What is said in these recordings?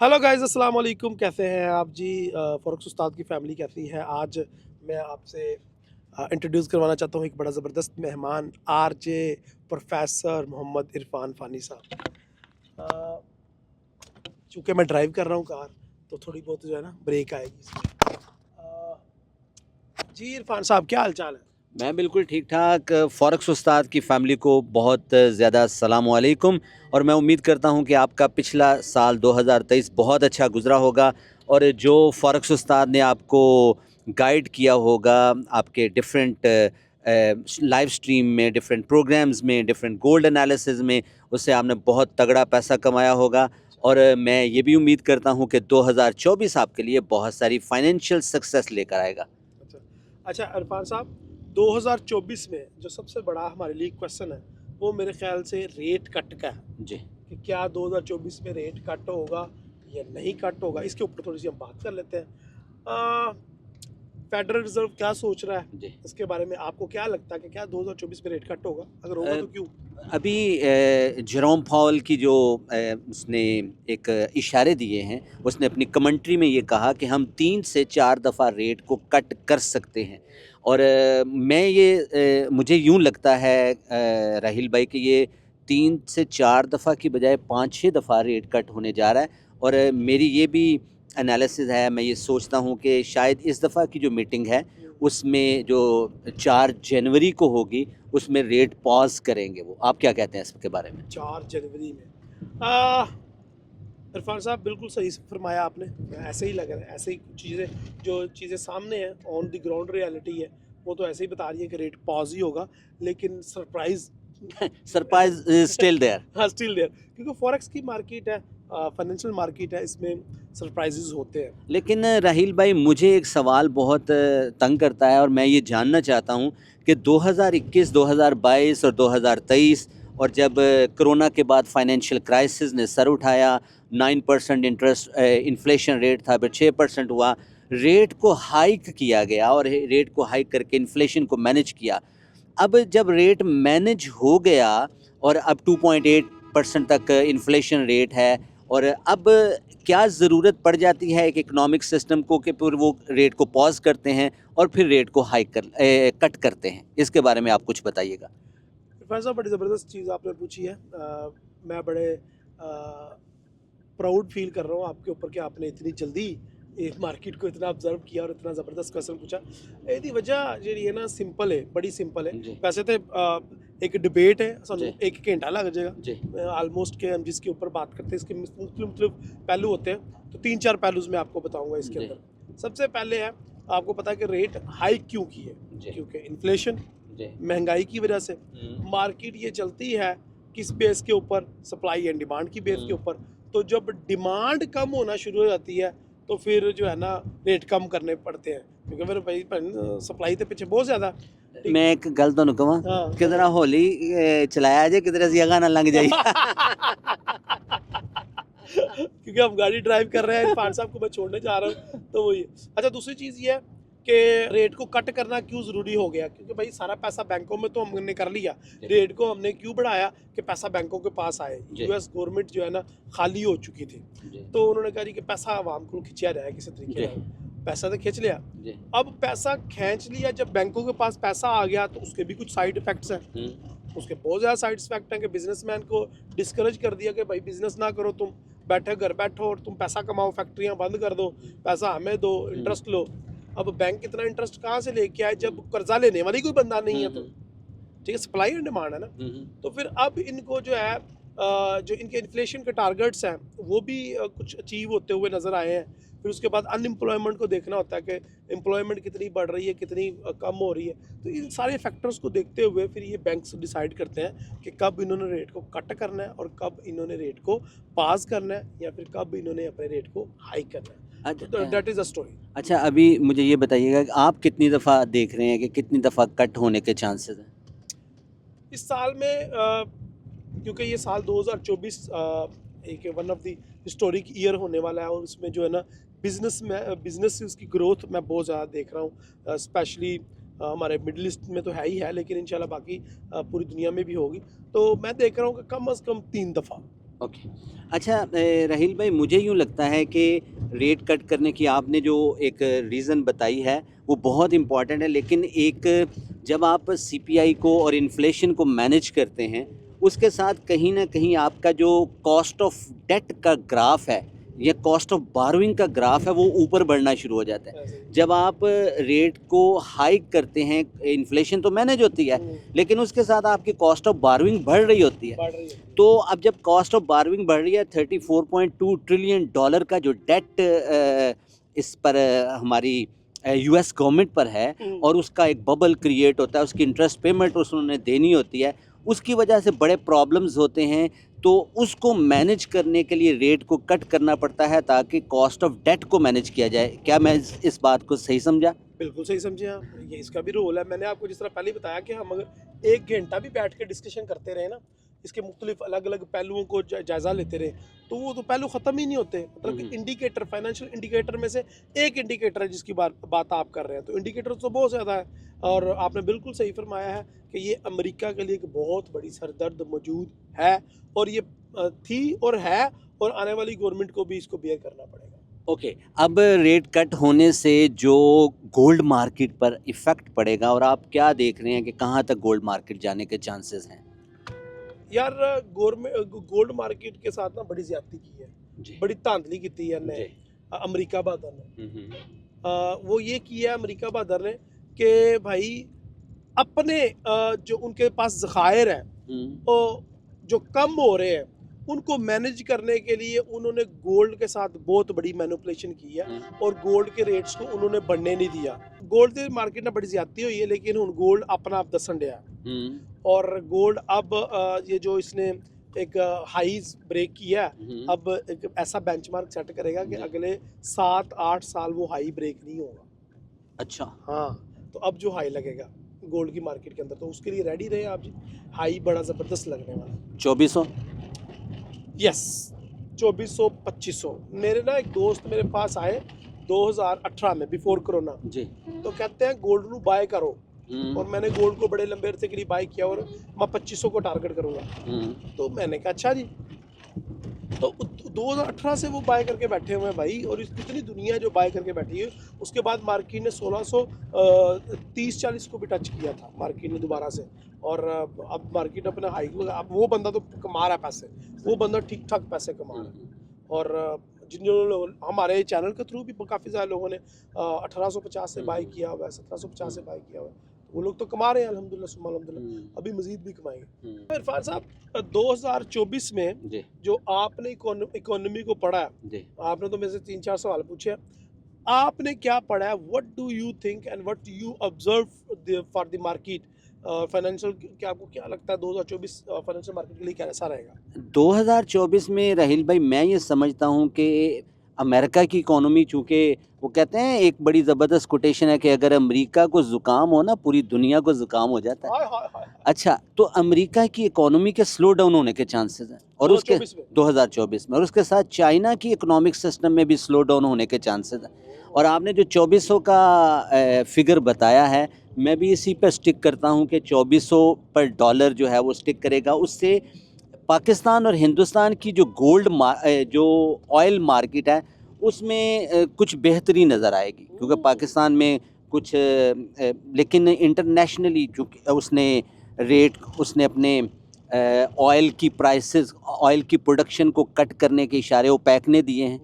Hello guys, अस्सलाम वालेकुम। कैसे हैं आप जी? फ़ॉरेक्स उस्ताद की फैमिली कैसी है? आज मैं आपसे इंट्रोड्यूस करवाना चाहता हूँ एक बड़ा ज़बरदस्त मेहमान, आरजे प्रोफ़ेसर मोहम्मद इरफ़ान फ़ानी साहब। अ, चूँकि मैं ड्राइव कर रहा हूँ कार, तो थोड़ी बहुत जो है ना ब्रेक आएगी इसमें। अ, जी इरफ़ान साहब, क्या हाल-चाल है? मैं बिल्कुल ठीक-ठाक। फ़ॉरेक्स उस्ताद की फ़ैमिली को बहुत ज़्यादा अस्सलाम वालेकुम और मैं उम्मीद करता हूँ कि आपका पिछला साल 2023 बहुत अच्छा गुज़रा होगा और जो फ़ॉरेक्स उस्ताद ने आपको गाइड किया होगा, आपके डिफ़रेंट लाइव स्ट्रीम में, डिफ़रेंट प्रोग्राम्स में, डिफ़रेंट गोल्ड एनालिसिस में, उससे आपने बहुत तगड़ा पैसा कमाया होगा और मैं ये भी उम्मीद करता हूँ कि 2024 आपके लिए बहुत सारी फ़ाइनेंशियल सक्सेस लेकर आएगा। अच्छा। अच्छा इरफ़ान साहब, 2024 में जो सबसे बड़ा हमारे लिए क्वेश्चन है, वो मेरे ख़्याल से रेट कट का है। जी, कि क्या 2024 में रेट कट होगा या नहीं कट होगा, इसके ऊपर थोड़ी सी हम बात कर लेते हैं। फेडरल रिजर्व क्या सोच रहा है जी। इसके बारे में? आपको क्या लगता है कि क्या 2024 में रेट कट होगा? अगर होगा अ, तो क्यों? अभी जेरोम पावल की जो उसने एक इशारे दिए हैं, उसने अपनी कमेंट्री में ये कहा कि हम 3 से 4 दफ़ा रेट को कट कर सकते हैं और मुझे यूँ लगता है राहिल भाई कि ये 3 से 4 दफ़ा की बजाय 5-6 दफ़ा रेट कट होने जा रहा है और मेरी ये भी एनालिसिस है, मैं ये सोचता हूँ कि शायद इस दफ़ा की जो मीटिंग है, उसमें जो 4 जनवरी को होगी उसमें रेट पॉज़ करेंगे वो। आप क्या कहते हैं इसके बारे में? 4 जनवरी में इरफान साहब, बिल्कुल सही फरमाया आपने। ऐसे ही लग रहा है, ऐसे ही कुछ चीज़ें, जो चीज़ें सामने हैं, ऑन द ग्राउंड रियलिटी है, वो तो ऐसे ही बता रही है कि रेट पॉज ही होगा। लेकिन surprise surprise is still there. हाँ, स्टिल देयर, क्योंकि फॉरेक्स की मार्केट है, फाइनेंशियल मार्केट है, इसमें सरप्राइजेज होते हैं। लेकिन राहील भाई मुझे एक सवाल बहुत तंग करता है और मैं ये जानना चाहता हूँ कि 2021, 2022 और 2023 और जब कोरोना के बाद फाइनेंशियल क्राइसिस ने सर उठाया, 9% इन्फ्लेशन रेट था, फिर 6% हुआ। रेट को हाइक किया गया और रेट को हाइक करके इन्फ्लेशन को मैनेज किया। अब जब रेट मैनेज हो गया और अब 2.8% तक इन्फ्लेशन रेट है और अब क्या ज़रूरत पड़ जाती है एक इकोनॉमिक सिस्टम को कि फिर वो रेट को पॉज़ करते हैं और फिर रेट को कट करते हैं? इसके बारे में आप कुछ बताइएगा। वैसा बड़ी ज़बरदस्त चीज़ आपने पूछी है। मैं बड़े प्राउड फील कर रहा हूँ आपके ऊपर कि आपने इतनी जल्दी इस मार्केट को इतना ऑब्जर्व किया और इतना ज़बरदस्त क्वेश्चन पूछा। ਇਹਦੀ वजह ਜਿਹੜੀ है ना, सिंपल है, बड़ी सिंपल है। जी, वैसे तो एक डिबेट है, सानू जी, 1 घंटा लग जी, जाएगा ऑलमोस्ट, के हम जिसके ऊपर बात करते हैं, इसके मुख्तलिफ पहलू होते हैं। तो 3-4 पहलूज मैं आपको बताऊंगा इसके जी, अंदर। सबसे पहले है, आपको पता है कि रेट हाइक क्यों की है? जी, क्योंकि इन्फ्लेशन, जी। महंगाई की वजह से। हुँ, मार्केट ये चलती है किस बेस के ऊपर? सप्लाई एंड डिमांड की बेस के हुँ। ऊपर। तो जब डिमांड कम होना शुरू हो जाती है, तो फिर जो है ना, रेट कम करने पड़ते हैं, क्योंकि फिर भाई सप्लाई तो पीछे बहुत ज़्यादा। ठीक। मैं एक गल तुहानू कवां, हाँ, किधरा बताइए। होली चलाया जे किधरे असीं अगां ना लंघ जाईए। क्योंकि हम गाड़ी ड्राइव कर रहे हैं, इरफान साहब को मैं छोड़ने जा रहा हूँ, तो वही है। अच्छा, दूसरी चीज़ ये है कि रेट को कट करना क्यों ज़रूरी हो गया? क्योंकि भाई सारा पैसा बैंकों में तो हमने कर लिया। जी, रेट को हमने क्यों बढ़ाया? कि पैसा बैंकों के पास आए। जी, यूएस गवर्नमेंट जो है ना, खाली हो चुकी थी। जी, तो उन्होंने कहा जी कि पैसा आवाम को खिंचा जाए किसी तरीके जी, नाल। पैसा तो खींच लिया। जी। अब पैसा खींच लिया, जब बैंकों के पास पैसा आ गया, तो उसके भी कुछ साइड इफेक्ट्स हैं। हुँ, उसके बहुत ज़्यादा साइड इफेक्ट हैं कि बिजनेसमैन को डिस्करेज कर दिया कि भाई बिजनेस ना करो, तुम बैठे घर बैठो और तुम पैसा कमाओ, फैक्ट्रियाँ बंद कर दो, पैसा हमें दो, हुँ, इंटरेस्ट लो। अब बैंक इतना इंटरेस्ट कहाँ से लेके आए हुँ, जब कर्जा लेने वाली कोई बंदा नहीं हुँ, है? तो हुँ, ठीक है, सप्लाई एंड डिमांड है ना। हुँ, हुँ। तो फिर अब इनको जो है, जो इनके इन्फ्लेशन के टारगेट्स हैं, वो भी कुछ अचीव होते हुए नज़र आए हैं। फिर उसके बाद अनएम्प्लॉयमेंट को देखना होता है कि एम्प्लॉयमेंट कितनी बढ़ रही है, कितनी कम हो रही है। तो इन सारे फैक्टर्स को देखते हुए फिर ये बैंक्स डिसाइड करते हैं कि कब इन्होंने रेट को कट करना है और कब इन्होंने रेट को पास करना है, या फिर कब इन्होंने अपने रेट को हाई करना है। अच्छा तो दैट इज़ अ स्टोरी। अच्छा अभी मुझे ये बताइएगा कि आप कितनी दफ़ा देख रहे हैं कि कितनी दफ़ा कट होने के चांसेस हैं? इस साल में क्योंकि ये साल 2024 एक one of the historic year होने वाला है, और उसमें जो है ना, बिजनेस की ग्रोथ मैं बहुत ज़्यादा देख रहा हूँ। स्पेशली हमारे मिडल ईस्ट में तो है ही है, लेकिन इंशाल्लाह बाकी पूरी दुनिया में भी होगी। तो मैं देख रहा हूँ कि कम अज़ कम 3 दफ़ा, ओके। अच्छा राहील भाई, मुझे यूँ लगता है कि रेट कट करने की आपने जो एक रीज़न बताई है वो बहुत इम्पॉर्टेंट है, लेकिन एक जब आप सीपीआई को और इन्फ्लेशन को मैनेज करते हैं, उसके साथ कहीं न कहीं आपका जो कॉस्ट ऑफ डेट का ग्राफ है या कॉस्ट ऑफ बोरोइंग का ग्राफ है वो ऊपर बढ़ना शुरू हो जाता है। ऐसे ही। जब आप रेट को हाइक करते हैं, इन्फ्लेशन तो मैनेज होती है, लेकिन उसके साथ आपकी कॉस्ट ऑफ बोरोइंग बढ़ रही होती है। बढ़ रही है। तो अब जब कॉस्ट ऑफ बारविंग बढ़ रही है, 34.2 ट्रिलियन डॉलर का जो डेट इस पर हमारी यूएस गवर्नमेंट पर है, और उसका एक बबल क्रिएट होता है, उसकी इंटरेस्ट पेमेंट उसने देनी होती है, उसकी वजह से बड़े प्रॉब्लम्स होते हैं। तो उसको मैनेज करने के लिए रेट को कट करना पड़ता है ताकि कॉस्ट ऑफ डेट को मैनेज किया जाए। क्या मैं इस बात को सही समझा? बिल्कुल सही समझे आप, ये इसका भी रोल है। मैंने आपको जिस तरह पहले ही बताया कि हम अगर 1 घंटा भी बैठ के डिस्कशन करते रहे ना, इसके मुख्तलिफ अलग अलग पहलुओं को जायज़ा लेते रहे, तो वो तो पहलू ख़त्म ही नहीं होते। मतलब कि इंडिकेटर, फाइनेंशियल इंडिकेटर में से एक इंडिकेटर है जिसकी बात आप कर रहे हैं, तो इंडिकेटर तो बहुत ज़्यादा है। और आपने बिल्कुल सही फरमाया है कि ये अमेरिका के लिए एक बहुत बड़ी सरदर्द मौजूद है, और ये थी और है, और आने वाली गवर्नमेंट को भी इसको बेयर करना पड़ेगा। ओके। अब रेट कट होने से जो गोल्ड मार्केट पर इफ़ेक्ट पड़ेगा, और आप क्या देख रहे हैं कि कहाँ तक गोल्ड मार्केट जाने के चांसेस हैं? यार गोल्ड मार्केट के साथ ना बड़ी ज्यादती की है, जी। बड़ी धांधली की है ने जी। अमेरिका बहादुर ने। वो ये किया है अमेरिका बहादुर ने कि भाई अपने जो उनके पास ज़खायर हैं वो जो कम हो रहे हैं उनको मैनेज करने के लिए उन्होंने गोल्ड के साथ बहुत बड़ी मैनिपुलेशन की है, और गोल्ड के रेट्स को उन्होंने बढ़ने नहीं दिया। गोल्ड की मार्केट में बड़ी ज्यादती हुई है, लेकिन हुन गोल्ड अपना आप दसन डया, और गोल्ड अब ये जो इसने एक हाईज ब्रेक किया है, अब एक ऐसा बेंचमार्क सेट करेगा कि जी। अगले 7-8 साल वो हाई ब्रेक नहीं होगा। अच्छा। हाँ, तो अब जो हाई लगेगा गोल्ड की मार्केट के अंदर, तो उसके लिए रेडी रहे आप जी। हाई बड़ा ज़बरदस्त लगने वाला है। 2400। यस, 2400-2500। मेरे ना एक दोस्त मेरे पास आए 2018 में, बिफोर कोरोना, जी। तो कहते हैं गोल्ड ਨੂੰ बाय करो, हम्म, और मैंने गोल्ड को बड़े लंबे अरसे के लिए बाय किया, और मैं 2500 को टारगेट करूंगा। तो मैंने कहा अच्छा जी। तो 2018 से वो बाय करके बैठे हुए हैं भाई, और इतनी दुनिया जो बाय करके बैठी है। उसके बाद मार्केट ने 1630-40 को भी टच किया था मार्केट ने दोबारा से, और अब मार्केट अपना हाई, अब वो बंदा तो कमा रहा है पैसे, वो बंदा ठीक ठाक पैसे कमा रहा है। और जिन लोगों हमारे चैनल के थ्रू भी काफ़ी सारे लोगों ने 1850 से बाय किया हुआ है, 1750 से बाय किया हुआ है, वो लोग तो कमा रहे हैं अल्हम्दुलिल्लाह सुम्मा अल्हम्दुलिल्लाह, अभी मजीद भी कमाएंगे। इरफान साहब, 2024 में जी। जो आपने इकोनॉमी को पढ़ा है, जी। आपने तो मेरे से 3-4 सवाल पूछे हैं, आपने क्या पढ़ा है? What do you think and what you observe for the market financial, क्या आपको क्या लगता है 2024 फाइनेंशियल मार्केट के लिए कैसा रहेगा? 2024 में राहील भाई, मैं ये समझता हूँ कि अमेरिका की इकोनॉमी, चूँकि वो कहते हैं, एक बड़ी ज़बरदस्त कोटेशन है कि अगर अमेरिका को ज़ुकाम हो ना, पूरी दुनिया को ज़ुकाम हो जाता है। हाय हाय हाय। अच्छा, तो अमेरिका की इकोनॉमी के स्लो डाउन होने के चांसेस हैं, और उसके 2024 में 2024 में, और उसके साथ चाइना की इकोनॉमिक सिस्टम में भी स्लो डाउन होने के चांसेस हैं। और आपने जो 2400 का फिगर बताया है, मैं भी इसी पर स्टिक करता हूँ कि 2400 पर डॉलर जो है वो स्टिक करेगा। उससे पाकिस्तान और हिंदुस्तान की जो जो ऑयल मार्केट है उसमें कुछ बेहतरी नज़र आएगी, क्योंकि पाकिस्तान में कुछ लेकिन इंटरनेशनली चूँकि उसने अपने ऑयल की प्राइसेस, ऑयल की प्रोडक्शन को कट करने के इशारे ओपेक ने दिए हैं।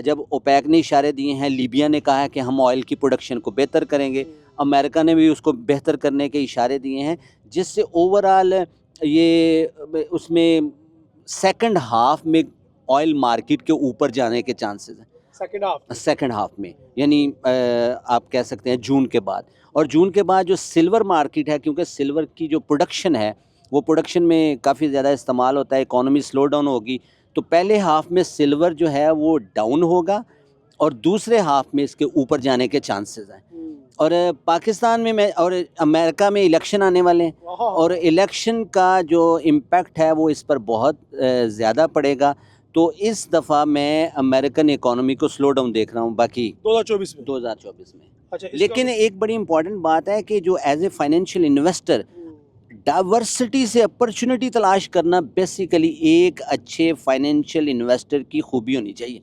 जब ओपेक ने इशारे दिए हैं, लीबिया ने कहा है कि हम ऑयल की प्रोडक्शन को बेहतर करेंगे, अमेरिका ने भी उसको बेहतर करने के इशारे दिए हैं, जिससे ओवरऑल ये उसमें सेकंड हाफ में ऑयल मार्केट के ऊपर जाने के चांसेस हैं। सेकंड हाफ में, यानी आप कह सकते हैं जून के बाद। और जून के बाद जो सिल्वर मार्केट है, क्योंकि सिल्वर की जो प्रोडक्शन है वो प्रोडक्शन में काफ़ी ज़्यादा इस्तेमाल होता है, इकोनॉमी स्लो डाउन होगी, तो पहले हाफ में सिल्वर जो है वो डाउन होगा, और दूसरे हाफ में इसके ऊपर जाने के चांसेस हैं। और पाकिस्तान में मैं और अमेरिका में इलेक्शन आने वाले हैं, और इलेक्शन का जो इम्पैक्ट है वो इस पर बहुत ज़्यादा पड़ेगा। तो इस दफ़ा मैं अमेरिकन इकोनॉमी को स्लो डाउन देख रहा हूँ, बाकी 2024 में। में। अच्छा, लेकिन एक बड़ी इम्पॉर्टेंट बात है कि जो as a financial investor diversity से अपॉर्चुनिटी तलाश करना बेसिकली एक अच्छे फाइनेंशियल इन्वेस्टर की खूबी होनी चाहिए।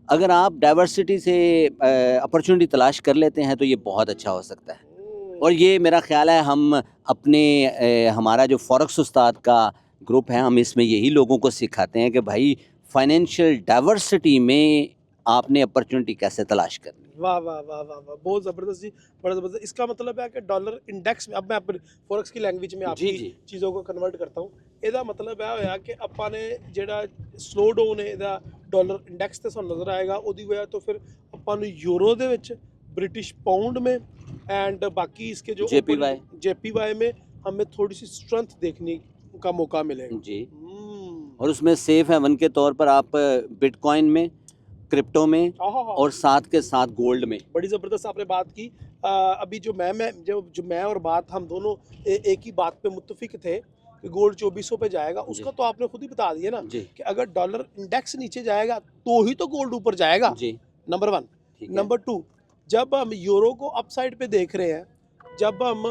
अगर आप डाइवर्सिटी से अपॉर्चुनिटी तलाश कर लेते हैं तो ये बहुत अच्छा हो सकता है। और ये मेरा ख्याल है हम अपने हमारा जो फॉरेक्स उस्ताद का ग्रुप है, हम इसमें यही लोगों को सिखाते हैं कि भाई फाइनेंशियल डाइवर्सिटी में आपने अपॉर्चुनिटी कैसे तलाश करनी। वाह वाह वाह वाह वाह, बहुत ज़बरदस्त जी, बड़ा ज़बरदस्त। इसका मतलब है कि डॉलर इंडेक्स में, अब मैं अपने फॉरेक्स की लैंग्वेज में आपकी जी। चीज़ों को कन्वर्ट करता हूँ। ਇਹਦਾ ਮਤਲਬ ਇਹ ਹੋਇਆ ਕਿ ਆਪਾਂ ਨੇ ਜਿਹੜਾ ਸਲੋ ਡਾਊਨ ਹੈ ਇਹਦਾ ਡਾਲਰ ਇੰਡੈਕਸ ਤੇ ਸਾਨੂੰ ਨਜ਼ਰ ਆਏਗਾ, ਉਹਦੀ ਵਜ੍ਹਾ ਤੋਂ ਫਿਰ ਆਪਾਂ ਨੂੰ यूरो ਦੇ ਵਿੱਚ, ब्रिटिश पाउंड में एंड बाकी इसके जो JPY में हमें थोड़ी सी स्ट्रेंथ देखने का मौका मिलेगा जी। और उसमें सेफ हेवन के तौर पर आप बिटकॉइन में, क्रिप्टो में और साथ के साथ गोल्ड में। बड़ी ज़बरदस्त आपने बात की। अभी जो मैं और बात, हम दोनों एक ही बात पे मुत्तफिक थे कि गोल्ड 2400 पे जाएगा। उसका तो आपने खुद ही बता दिया ना कि अगर डॉलर इंडेक्स नीचे जाएगा तो ही तो गोल्ड ऊपर जाएगा जी। नंबर 1। नंबर 2, जब हम यूरो को अपसाइड पे देख रहे हैं, जब हम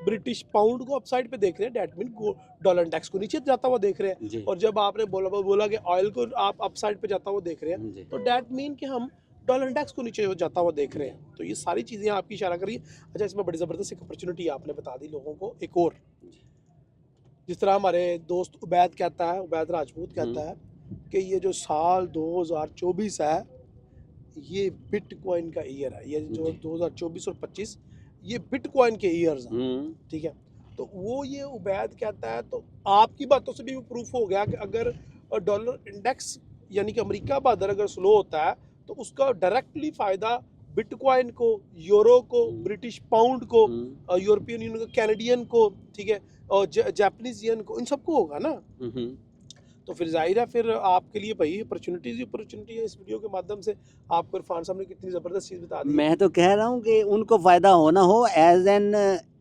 ब्रिटिश पाउंड को अपसाइड पे देख रहे हैं, डेट मीन डॉलर इंडेक्स को नीचे जाता हुआ देख रहे हैं, और जब आपने बोला कि ऑयल को आप अपसाइड पे जाता हुआ देख रहे हैं, तो डेट मीन कि हम डॉलर इंडेक्स को नीचे जाता हुआ देख रहे हैं। तो ये सारी चीज़ें आपकी इशारा करिए। अच्छा, इसमें बड़ी ज़बरदस्त एक अपॉर्चुनिटी आपने बता दी लोगों को। एक और, जिस तरह हमारे दोस्त उबैद कहता है, उबैद राजपूत कहता है कि ये जो साल 2024 है ये बिटकॉइन का ईयर है। ये जो 2024 और 25 ये बिटकॉइन के ईयर्स हैं, ठीक है। तो वो ये उबैद कहता है, तो आपकी बातों से भी प्रूफ हो गया कि अगर डॉलर इंडेक्स यानी कि अमेरिका बहादुर अगर स्लो होता है तो उसका डायरेक्टली फ़ायदा बिटकॉइन को, यूरो को, ब्रिटिश पाउंड को, यूरोपियन यूनियन को, कैनेडियन को, ठीक है, और जापानीज येन को, इन सबको होगा ना। तो फिर जाहिर है फिर आपके लिए भाई अपॉर्चुनिटीज ही अपॉर्चुनिटी है। इस वीडियो के माध्यम से आपको इरफान साहब ने कितनी ज़बरदस्त चीज़ बता दी। मैं तो कह रहा हूँ कि उनको फ़ायदा हो ना हो, एज एन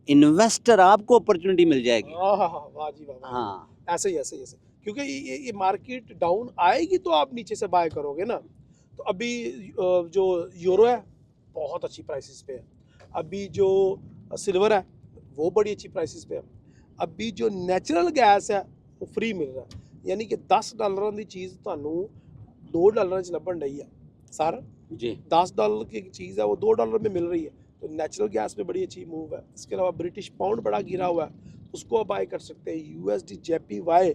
इन्वेस्टर आपको अपॉर्चुनिटी मिल जाएगी। वाह जी वाह। हाँ, ऐसे ही क्योंकि ये मार्केट डाउन आएगी तो आप नीचे से बाय करोगे ना। तो अभी जो यूरो है बहुत अच्छी प्राइसेस पे है, अभी जो सिल्वर है वो बड़ी अच्छी प्राइसेस पे है, अभी जो नेचुरल गैस है वो फ्री मिल रहा है, यानी कि $10 की चीज़ ਤੁਹਾਨੂੰ $2 ਚ ਲੱਭਣ ਰਹੀ है सर जी। $10 की चीज़ है वो $2 में मिल रही है। तो नेचुरल गैस पे बड़ी अच्छी मूव है। इसके अलावा ब्रिटिश पाउंड बड़ा गिरा हुआ है, उसको आप बाय कर सकते हैं। USD JPY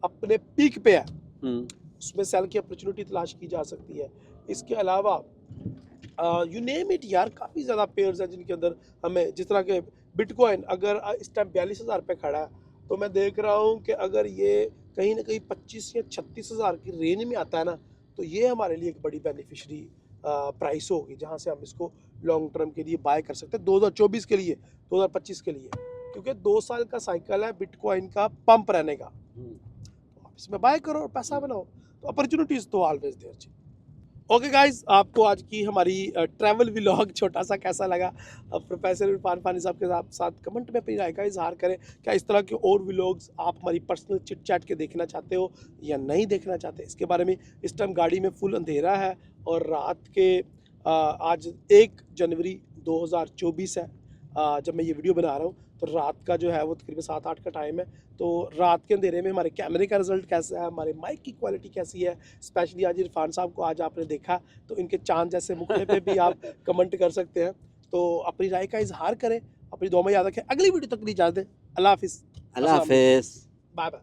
अपने पीक पे है, उसमें सेल की अपॉर्चुनिटी तलाश की जा सकती है। इसके अलावा यू नेम इट यार, काफ़ी ज़्यादा पेयर्स हैं जिनके अंदर हमें, जिस तरह के बिटकॉइन अगर इस टाइम 42,000 पे खड़ा है, तो मैं देख रहा हूँ कि अगर ये कहीं ना कहीं 25 या 36,000 की रेंज में आता है ना, तो ये हमारे लिए एक बड़ी बेनिफिशरी प्राइस होगी, जहाँ से हम इसको लॉन्ग टर्म के लिए बाय कर सकते हैं 2024 के लिए, 2025 के लिए, क्योंकि 2 साल का साइकिल है बिटकॉइन का पंप रहने का। तो आप इसमें बाय करो और पैसा बनाओ। तो अपॉर्चुनिटीज़ तो ऑलवेज देयर जी। ओके गाइज, आपको आज की हमारी ट्रैवल व्लॉग छोटा सा कैसा लगा? प्रोफेसर इरफान फानी साहब के साथ कमेंट में अपनी राय का इजहार करें। क्या इस तरह के और व्लॉग्स आप हमारी पर्सनल चिट चैट के देखना चाहते हो या नहीं देखना चाहते? इसके बारे में, इस टाइम गाड़ी में फुल अंधेरा है और रात के आज 1 जनवरी 2024 है जब मैं ये वीडियो बना रहा हूँ। तो रात का जो है वो तकरीबन 7-8 का टाइम है। तो रात के अंधेरे में हमारे कैमरे का रिजल्ट कैसा है, हमारे माइक की क्वालिटी कैसी है, स्पेशली आज इरफान साहब को आज आपने देखा तो इनके चांद जैसे मुखड़े पे भी आप कमेंट कर सकते हैं। तो अपनी राय का इजहार करें, अपनी दुआ में याद रखें। अगली वीडियो तक के लिए इजाज़त दें। अल्लाह हाफिज़। अल्लाह हाफिज़। Bye bye.